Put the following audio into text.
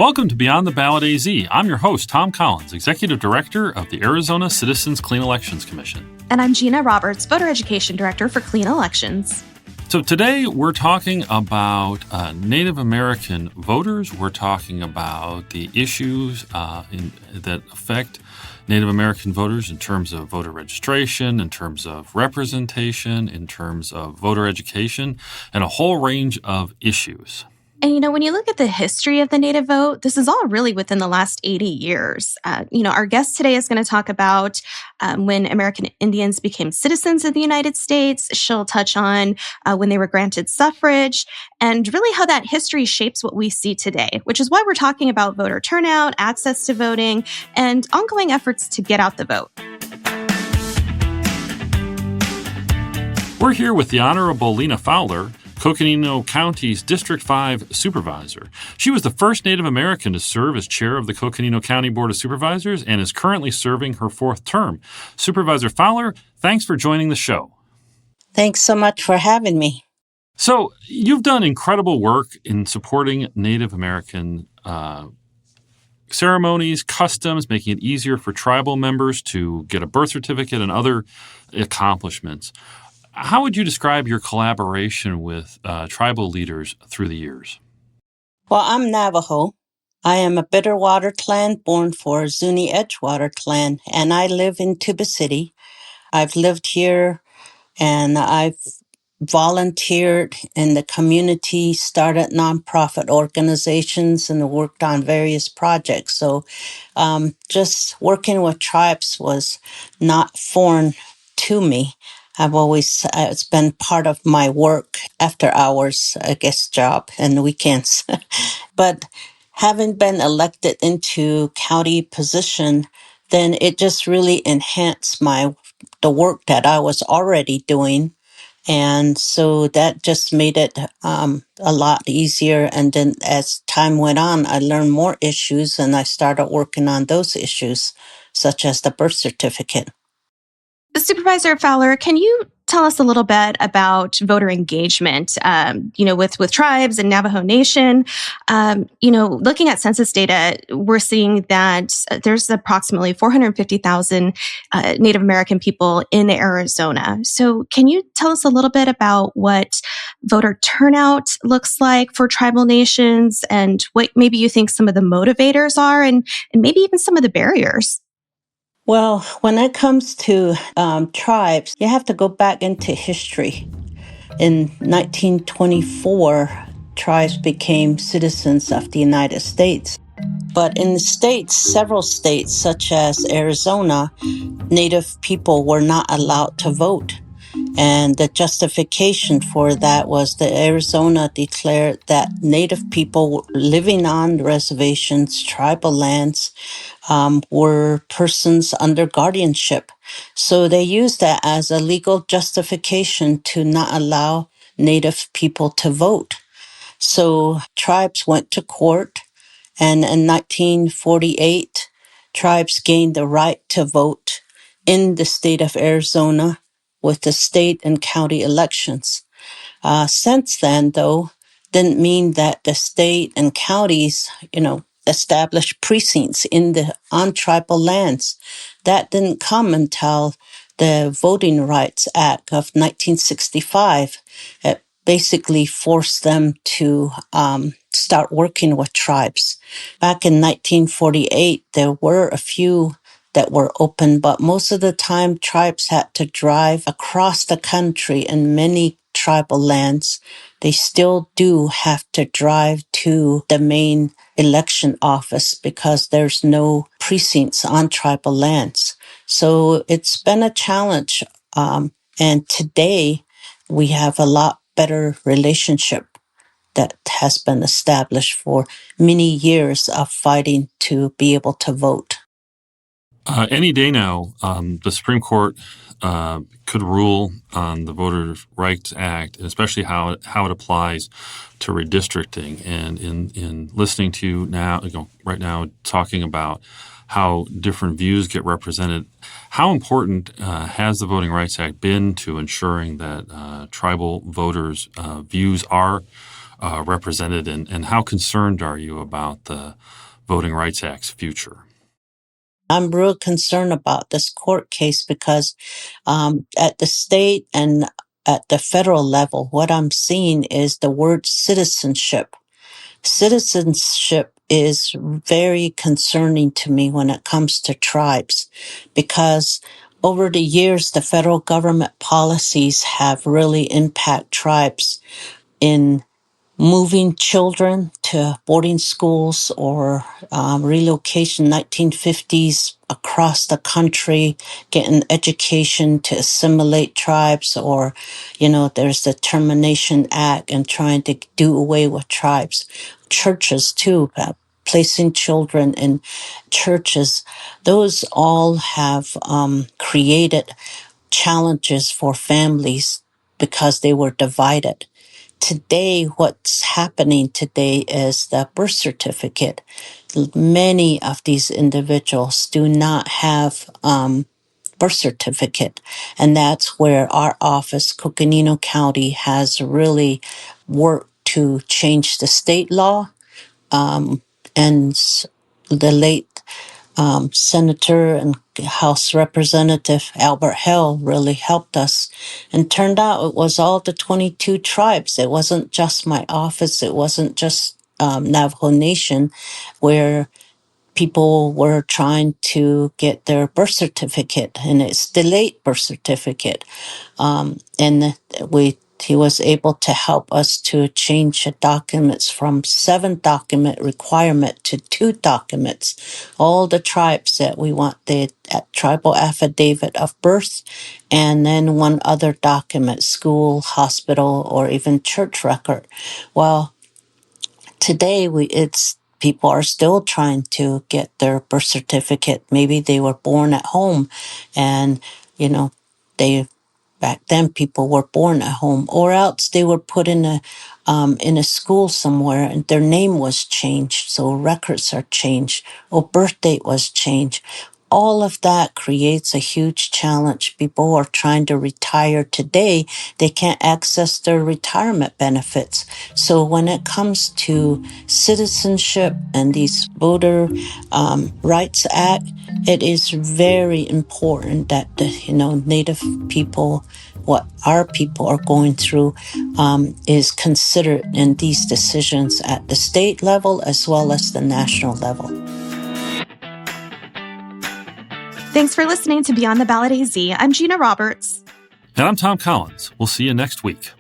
Welcome to Beyond the Ballot AZ. I'm your host, Tom Collins, Executive Director of the Arizona Citizens Clean Elections Commission. And I'm Gina Roberts, Voter Education Director for Clean Elections. So today we're talking about Native American voters. We're talking about the issues that affect Native American voters in terms of voter registration, in terms of representation, in terms of voter education, and a whole range of issues. And, when you look at the history of the Native vote, this is all really within the last 80 years. Our guest today is going to talk about when American Indians became citizens of the United States. She'll touch on when they were granted suffrage and really how that history shapes what we see today, which is why we're talking about voter turnout, access to voting, and ongoing efforts to get out the vote. We're here with the Honorable Lena Fowler, Coconino County's District 5 Supervisor. She was the first Native American to serve as chair of the Coconino County Board of Supervisors and is currently serving her fourth term. Supervisor Fowler, thanks for joining the show. Thanks so much for having me. So, you've done incredible work in supporting Native American ceremonies, customs, making it easier for tribal members to get a birth certificate and other accomplishments. How would you describe your collaboration with tribal leaders through the years? Well, I'm Navajo. I am a Bitterwater clan born for Zuni Edgewater clan, and I live in Tuba City. I've lived here and I've volunteered in the community, started nonprofit organizations, and worked on various projects. So just working with tribes was not foreign to me. It's been part of my work after hours, job and weekends. But having been elected into county position, then it just really enhanced the work that I was already doing. And so that just made it a lot easier. And then as time went on, I learned more issues and I started working on those issues, such as the birth certificate. Supervisor Fowler, can you tell us a little bit about voter engagement, with tribes and Navajo Nation? Looking at census data, we're seeing that there's approximately 450,000 Native American people in Arizona. So can you tell us a little bit about what voter turnout looks like for tribal nations and what maybe you think some of the motivators are and maybe even some of the barriers? Well, when it comes to tribes, you have to go back into history. In 1924, tribes became citizens of the United States. But in the states, several states, such as Arizona, Native people were not allowed to vote. And the justification for that was that Arizona declared that Native people living on reservations, tribal lands, were persons under guardianship. So they used that as a legal justification to not allow Native people to vote. So tribes went to court, and in 1948, tribes gained the right to vote in the state of Arizona with the state and county elections. Since then, though, didn't mean that the state and counties, established precincts on tribal lands. That didn't come until the Voting Rights Act of 1965. It basically forced them to start working with tribes. Back in 1948, there were a few that were open, but most of the time tribes had to drive across the country in many tribal lands. They still do have to drive to the main election office because there's no precincts on tribal lands. So it's been a challenge. And today we have a lot better relationship that has been established for many years of fighting to be able to vote. Any day now, the Supreme Court could rule on the Voter Rights Act, and especially how it applies to redistricting. And in listening to you now, right now, talking about how different views get represented, how important has the Voting Rights Act been to ensuring that tribal voters' views are represented, and how concerned are you about the Voting Rights Act's future? I'm real concerned about this court case because at the state and at the federal level, what I'm seeing is the word citizenship. Citizenship is very concerning to me when it comes to tribes, because over the years, the federal government policies have really impacted tribes in moving children to boarding schools or relocation 1950s across the country, getting education to assimilate tribes, or, there's the Termination Act and trying to do away with tribes. Churches too, placing children in churches. Those all have created challenges for families because they were divided. Today, what's happening today is the birth certificate. Many of these individuals do not have birth certificate, and that's where our office, Coconino County, has really worked to change the state law. And the late Senator and House Representative Albert Hale really helped us. And turned out it was all the 22 tribes. It wasn't just my office. It wasn't just Navajo Nation, where people were trying to get their birth certificate, and it's delayed birth certificate. And he was able to help us to change the documents from 7 document requirement to 2 documents. All the tribes that we want the tribal affidavit of birth, and then 1 other document, school, hospital, or even church record. Well, today people are still trying to get their birth certificate. Maybe they were born at home, and they back then people were born at home, or else they were put in a school somewhere and their name was changed, so records are changed, or birth date was changed. All of that creates a huge challenge. People are trying to retire today. They can't access their retirement benefits. So when it comes to citizenship and these Voter Rights Act, it is very important that the Native people, what our people are going through, is considered in these decisions at the state level as well as the national level. Thanks for listening to Beyond the Ballot AZ. I'm Gina Roberts. And I'm Tom Collins. We'll see you next week.